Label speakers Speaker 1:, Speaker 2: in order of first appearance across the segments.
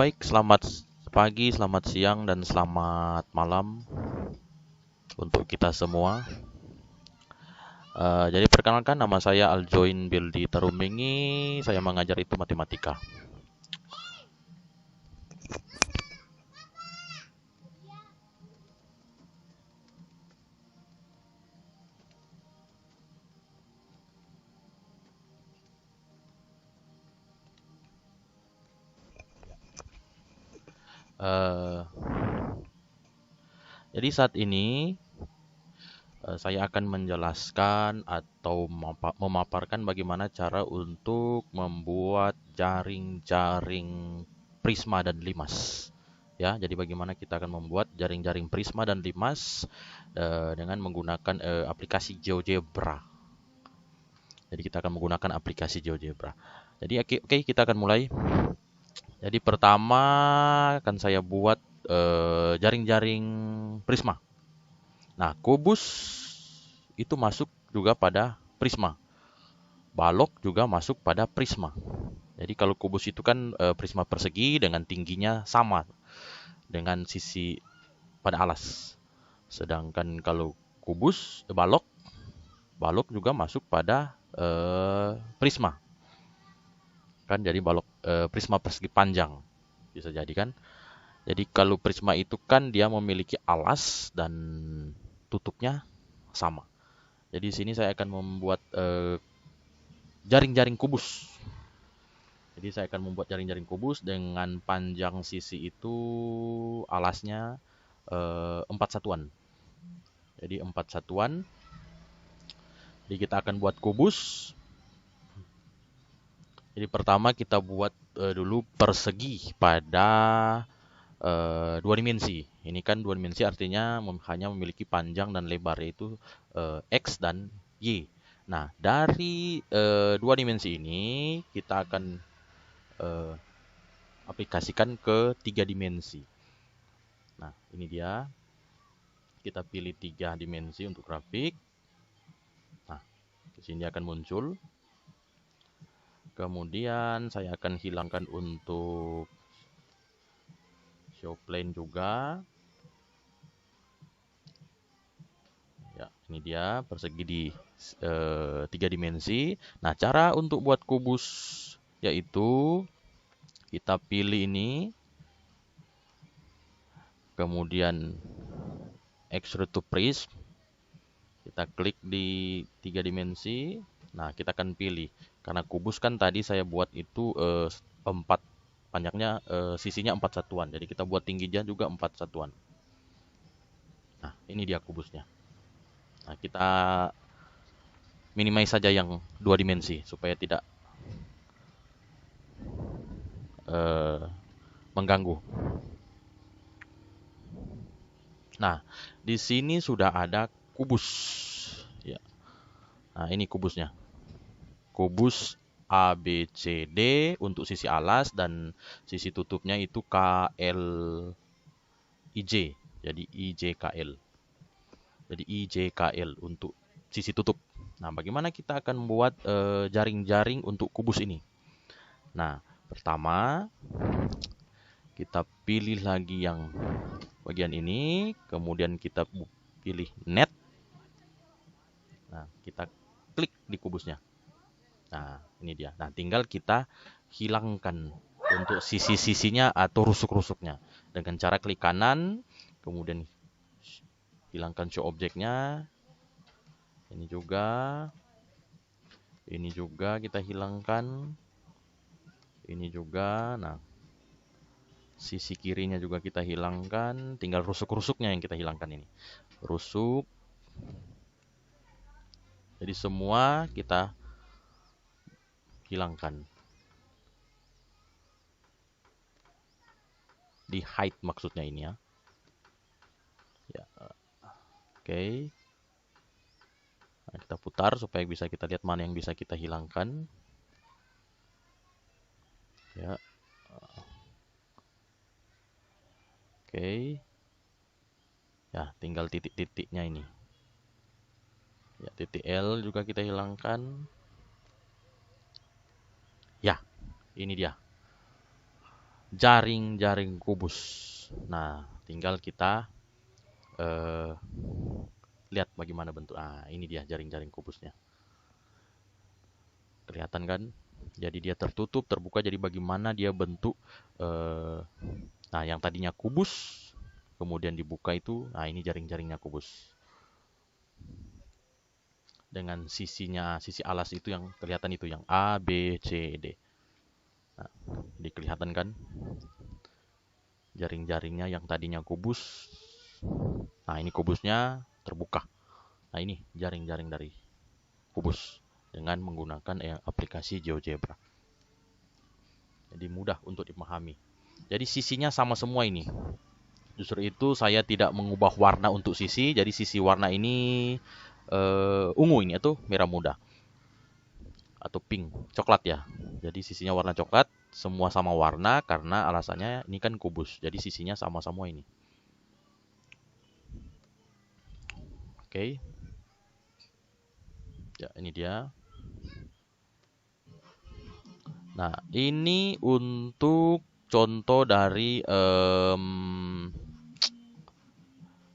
Speaker 1: Baik, selamat pagi, selamat siang, dan selamat malam untuk kita semua. Jadi perkenalkan, nama saya Aljoin Bildi Tarumbingi, saya mengajar itu matematika. Eh, jadi saat ini saya akan menjelaskan atau memaparkan bagaimana cara untuk membuat jaring-jaring prisma dan limas. Ya, jadi bagaimana kita akan membuat jaring-jaring prisma dan limas dengan menggunakan aplikasi GeoGebra. Jadi kita akan menggunakan aplikasi GeoGebra. Jadi oke, kita akan mulai. Jadi pertama akan saya buat jaring-jaring prisma. Nah, kubus itu masuk juga pada prisma. Balok juga masuk pada prisma. Jadi kalau kubus itu kan prisma persegi dengan tingginya sama dengan sisi pada alas. Sedangkan kalau balok juga masuk pada prisma. Kan jadi balok prisma persegi panjang bisa jadi kan. Jadi kalau prisma itu kan dia memiliki alas dan tutupnya sama. Jadi di sini saya akan membuat jaring-jaring kubus. Jadi saya akan membuat jaring-jaring kubus dengan panjang sisi itu alasnya 4 satuan. Jadi 4 satuan. Jadi kita akan buat kubus. Jadi pertama kita buat dulu persegi pada 2 dimensi. Ini kan 2 dimensi artinya hanya memiliki panjang dan lebar yaitu X dan Y. Nah, dari 2 dimensi ini kita akan eh, aplikasikan ke 3 dimensi. Nah, ini dia. Kita pilih 3 dimensi untuk grafik. Nah, di sini akan muncul. Kemudian saya akan hilangkan untuk show plane juga. Ya, ini dia persegi di 3 dimensi. Nah, cara untuk buat kubus yaitu kita pilih ini, kemudian extrude to prism. Kita klik di 3 dimensi. Nah, kita akan pilih. Karena kubus kan tadi saya buat itu 4 panjangnya sisinya 4 satuan. Jadi kita buat tingginya juga 4 satuan. Nah, ini dia kubusnya. Nah, kita minimize saja yang 2 dimensi supaya tidak eh, mengganggu. Nah, di sini sudah ada kubus. Ya. Nah, ini kubusnya. Kubus A, B, C, D untuk sisi alas dan sisi tutupnya itu K, L, I, J. Jadi I, J, K, L. Jadi I, J, K, L untuk sisi tutup. Nah, bagaimana kita akan membuat jaring-jaring untuk kubus ini? Nah, pertama kita pilih lagi yang bagian ini, kemudian kita pilih net. Nah, kita klik di kubusnya. Nah, ini dia. Nah, tinggal kita hilangkan untuk sisi-sisinya atau rusuk-rusuknya. Dengan cara klik kanan, kemudian hilangkan show objeknya. Ini juga kita hilangkan. Ini juga. Nah, sisi kirinya juga kita hilangkan. Tinggal rusuk-rusuknya yang kita hilangkan ini. Rusuk. Jadi semua kita hilangkan. Di hide maksudnya ini ya. Ya, oke. Nah, kita putar supaya bisa kita lihat mana yang bisa kita hilangkan. Ya, oke. Ya, tinggal titik-titiknya ini. Ya, titik L juga kita hilangkan. Ya, ini dia. jaring-jaring kubus. Nah, tinggal kita lihat bagaimana bentuk. Ah, ini dia jaring-jaring kubusnya. Kelihatan kan? Jadi dia tertutup, terbuka. Jadi bagaimana dia bentuk. Nah, yang tadinya kubus, kemudian dibuka itu. Nah, ini jaring-jaringnya kubus. Dengan sisinya, sisi alas itu yang kelihatan itu, yang A, B, C, D. Nah, jadi kelihatan kan? Jaring-jaringnya yang tadinya kubus. Nah, ini kubusnya terbuka. Nah, ini jaring-jaring dari kubus dengan menggunakan aplikasi GeoGebra. Jadi mudah untuk dipahami. Jadi sisinya sama semua ini. Justru itu saya tidak mengubah warna untuk sisi. Jadi sisi warna ini ungu ini atau merah muda atau pink, coklat ya. Jadi sisinya warna coklat, semua sama warna karena alasannya ini kan kubus. Jadi sisinya sama semua ini. Oke. Ya, ini dia. Nah, ini untuk contoh dari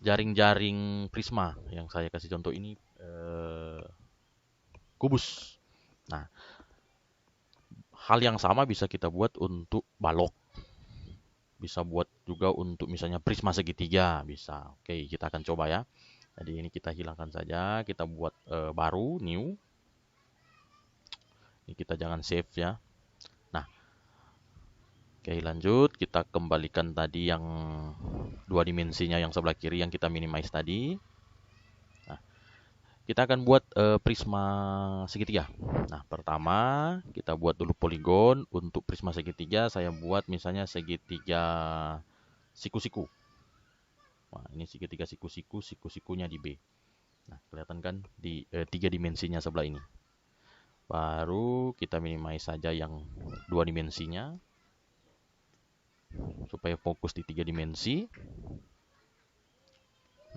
Speaker 1: jaring-jaring prisma yang saya kasih contoh ini kubus. Nah, hal yang sama bisa kita buat untuk balok. Bisa buat juga untuk misalnya prisma segitiga, bisa. Oke, kita akan coba ya. Jadi ini kita hilangkan saja, kita buat baru, new. Ini kita jangan save ya. Nah, oke lanjut, kita kembalikan tadi yang dua dimensinya yang sebelah kiri yang kita minimize tadi. Nah, kita akan buat prisma segitiga. Nah, pertama kita buat dulu poligon. Untuk prisma segitiga saya buat misalnya segitiga siku-siku. Nah, ini segitiga siku-siku, siku-sikunya di B. Nah, kelihatan kan di tiga dimensinya sebelah ini. Baru kita minimize saja yang dua dimensinya supaya fokus di tiga dimensi.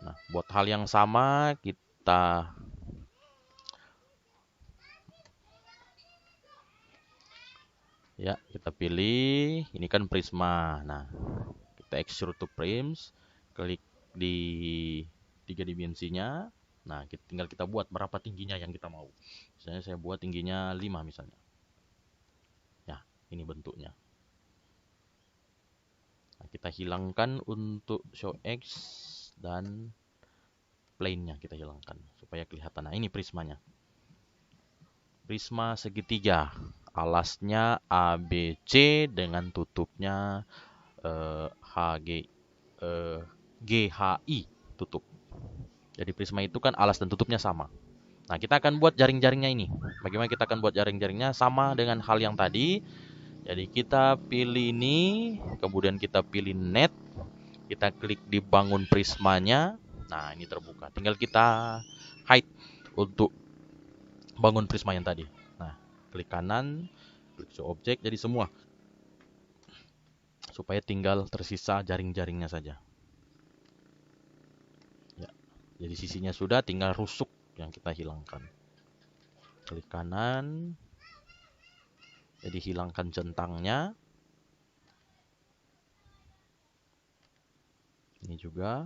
Speaker 1: Nah, buat hal yang sama kita kita pilih ini kan prisma. Nah, kita extrude to frames, klik di tiga dimensinya. Nah, tinggal kita buat berapa tingginya yang kita mau. Misalnya saya buat tingginya 5 misalnya. Ya, ini bentuknya. Nah, kita hilangkan untuk show X dan plane-nya kita hilangkan supaya kelihatan. Nah, ini prismanya. Prisma segitiga. Alasnya ABC dengan tutupnya HG GHI tutup. Jadi prisma itu kan alas dan tutupnya sama. Nah, kita akan buat jaring-jaringnya ini. Bagaimana kita akan buat jaring-jaringnya sama dengan hal yang tadi. Jadi kita pilih ini, kemudian kita pilih net, kita klik di bangun prismanya. Nah, ini terbuka. Tinggal kita hide untuk bangun prisma yang tadi. Nah, klik kanan, klik show object, jadi semua. Supaya tinggal tersisa jaring-jaringnya saja. Ya, jadi sisinya sudah, tinggal rusuk yang kita hilangkan. Klik kanan, jadi hilangkan centangnya. Ini juga,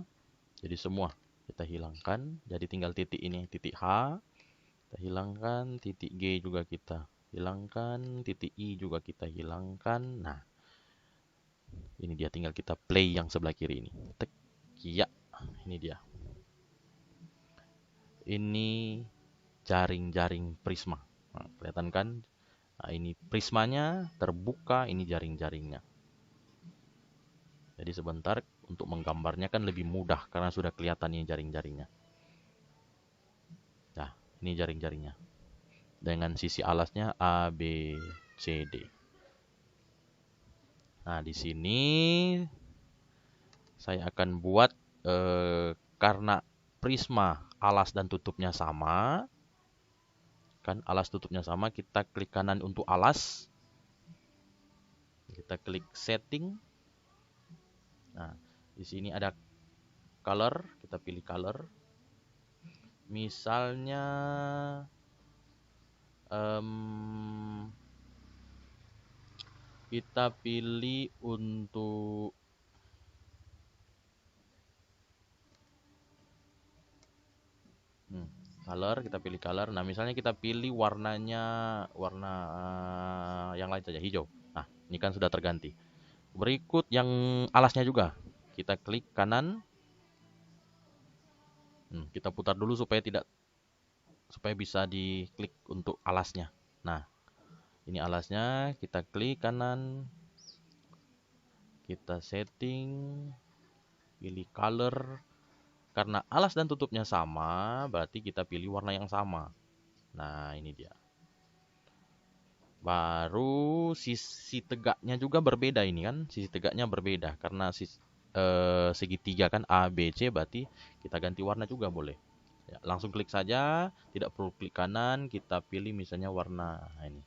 Speaker 1: jadi semua kita hilangkan. Jadi tinggal titik ini, titik H. Kita hilangkan, titik G juga kita hilangkan, titik I juga kita hilangkan. Nah, ini dia, tinggal kita play yang sebelah kiri ini. Tek, ya, ini dia. Ini jaring-jaring prisma. Nah, kelihatan kan? Nah, ini prismanya terbuka, ini jaring-jaringnya. Jadi sebentar untuk menggambarnya kan lebih mudah karena sudah kelihatan ini jaring-jaringnya. Nah, ini jaring-jaringnya. Dengan sisi alasnya A, B, C, D. Nah, di sini saya akan buat karena prisma alas dan tutupnya sama. Kan alas tutupnya sama, kita klik kanan untuk alas. Kita klik setting. Nah, di sini ada color, kita pilih color. Misalnya Kita pilih untuk color, kita pilih color. Nah, misalnya kita pilih warnanya warna yang lain saja, hijau. Nah, ini kan sudah terganti. Berikut yang alasnya juga. Kita klik kanan. Kita putar dulu supaya bisa diklik untuk alasnya. Nah, ini alasnya, kita klik kanan, kita setting, pilih color. Karena alas dan tutupnya sama, berarti kita pilih warna yang sama. Nah, ini dia. Baru sisi tegaknya juga berbeda ini kan, sisi tegaknya berbeda karena segitiga kan A, B, C, berarti kita ganti warna juga boleh. Ya, langsung klik saja, tidak perlu klik kanan, kita pilih misalnya warna ini.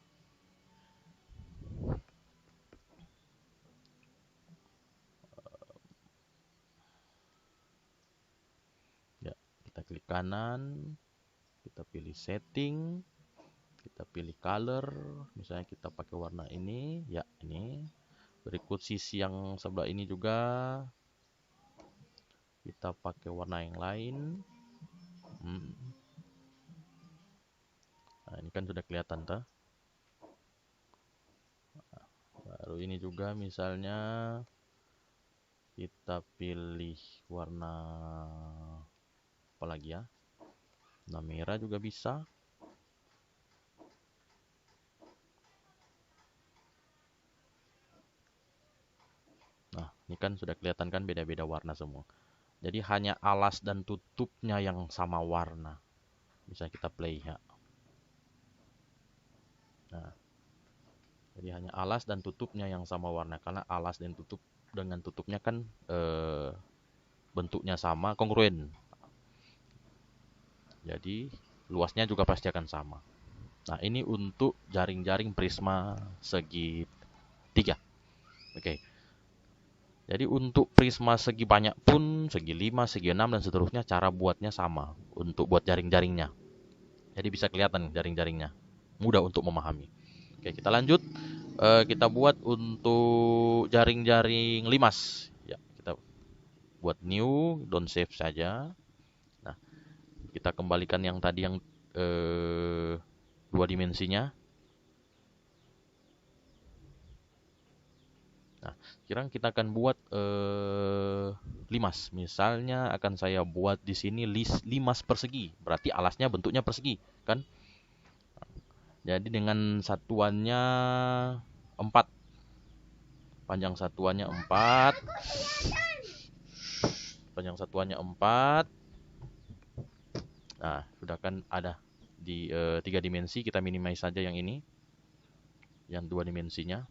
Speaker 1: Ya, kita klik kanan, kita pilih setting, kita pilih color, misalnya kita pakai warna ini, ya ini. Berikut sisi yang sebelah ini juga kita pakai warna yang lain. Nah, ini kan sudah kelihatan tuh. Baru ini juga misalnya kita pilih warna apa lagi ya? Warna merah juga bisa. Nah, ini kan sudah kelihatan kan beda-beda warna semua. Jadi hanya alas dan tutupnya yang sama warna. Bisa kita play ya. Nah, jadi hanya alas dan tutupnya yang sama warna karena alas dan tutup dengan tutupnya kan bentuknya sama, kongruen. Jadi luasnya juga pasti akan sama. Nah, ini untuk jaring-jaring prisma segi 3. Oke. Jadi untuk prisma segi banyak pun, segi 5, segi 6 dan seterusnya cara buatnya sama untuk buat jaring-jaringnya. Jadi bisa kelihatan jaring-jaringnya. Mudah untuk memahami. Oke, kita lanjut. Kita buat untuk jaring-jaring limas. Ya, kita buat new, don't save saja. Nah, kita kembalikan yang tadi yang 2 dimensinya. Nah, sekarang kita akan buat limas. Misalnya akan saya buat di sini limas persegi. Berarti alasnya bentuknya persegi, kan? Jadi dengan satuannya 4. Panjang satuannya 4. Panjang satuannya 4. Nah, sudah kan ada di 3 dimensi. Kita minimize saja yang ini. Yang 2 dimensinya.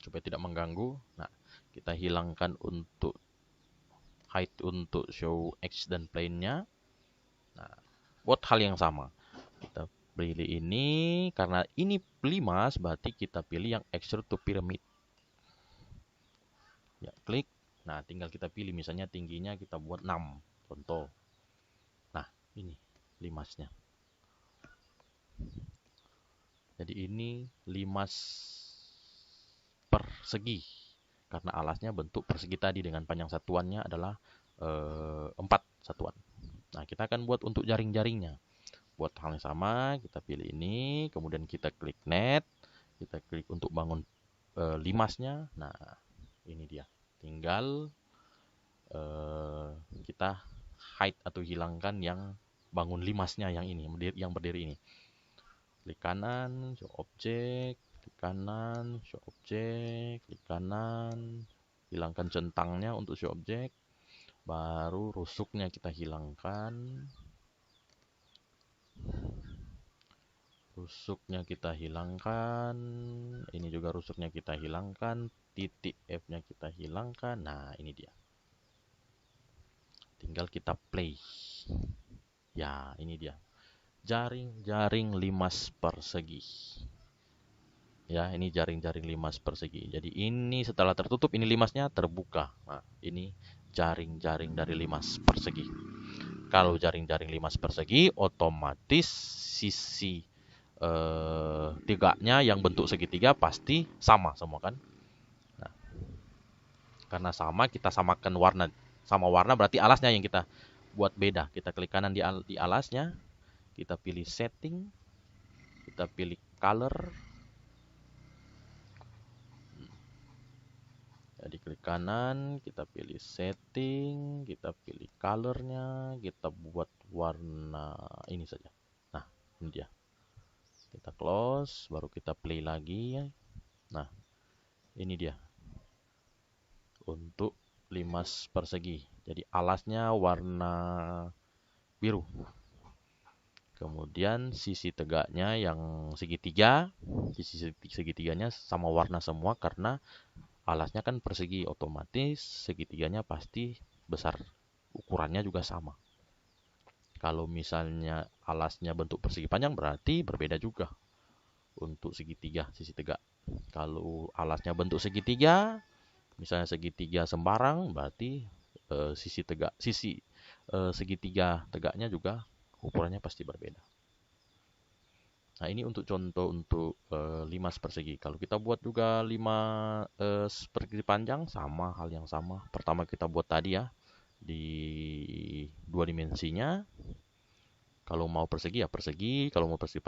Speaker 1: Supaya tidak mengganggu. Nah, kita hilangkan untuk height untuk show X dan plane-nya. Nah, buat hal yang sama. Kita pilih ini, karena ini limas, berarti kita pilih yang extrude to pyramid. Ya, klik. Nah, tinggal kita pilih, misalnya tingginya kita buat 6, contoh. Nah, ini limasnya. Jadi ini limas persegi. Karena alasnya bentuk persegi tadi dengan panjang satuannya adalah 4 satuan. Nah, kita akan buat untuk jaring-jaringnya. Buat hal yang sama, kita pilih ini, kemudian kita klik net, kita klik untuk bangun limasnya. Nah, ini dia. Tinggal kita hide atau hilangkan yang bangun limasnya yang ini, yang berdiri ini. Klik kanan, show object, klik kanan, show object, klik kanan, hilangkan centangnya untuk show object. Baru rusuknya kita hilangkan. Rusuknya kita hilangkan. Ini juga rusuknya kita hilangkan. Titik F-nya kita hilangkan. Nah, ini dia. Tinggal kita play. Ya, ini dia. Jaring-jaring limas persegi. Ya, ini jaring-jaring limas persegi. Jadi ini setelah tertutup, ini limasnya terbuka. Nah, ini jaring-jaring dari limas persegi. Kalau jaring-jaring limas persegi, otomatis sisi tegaknya yang bentuk segitiga pasti sama semua kan. Nah, karena sama, kita samakan warna. Sama warna berarti alasnya yang kita buat beda. Kita klik kanan di alasnya, kita pilih setting, kita pilih color. Jadi klik kanan, kita pilih setting, kita pilih colornya, kita buat warna ini saja. Nah, ini dia. Kita close, baru kita play lagi. Nah, ini dia. Untuk limas persegi. Jadi alasnya warna biru. Kemudian sisi tegaknya yang segitiga, sisi segitiganya sama warna semua karena alasnya kan persegi, otomatis segitiganya pasti besar. Ukurannya juga sama. Kalau misalnya alasnya bentuk persegi panjang berarti berbeda juga untuk segitiga, sisi tegak. Kalau alasnya bentuk segitiga, misalnya segitiga sembarang, berarti sisi segitiga tegaknya juga ukurannya pasti berbeda. Nah, ini untuk contoh untuk limas persegi. Kalau kita buat juga limas persegi panjang, sama hal yang sama. Pertama kita buat tadi ya, di 2 dimensinya. Kalau mau persegi ya persegi, kalau mau persegi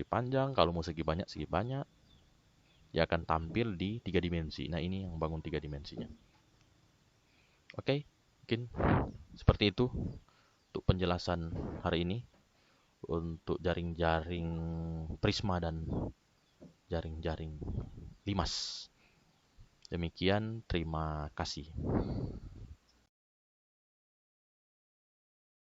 Speaker 1: panjang, kalau mau segi banyak. Dia akan tampil di 3 dimensi. Nah, ini yang bangun 3 dimensinya. Oke, mungkin seperti itu untuk penjelasan hari ini untuk jaring-jaring prisma dan jaring-jaring limas. Demikian, terima kasih.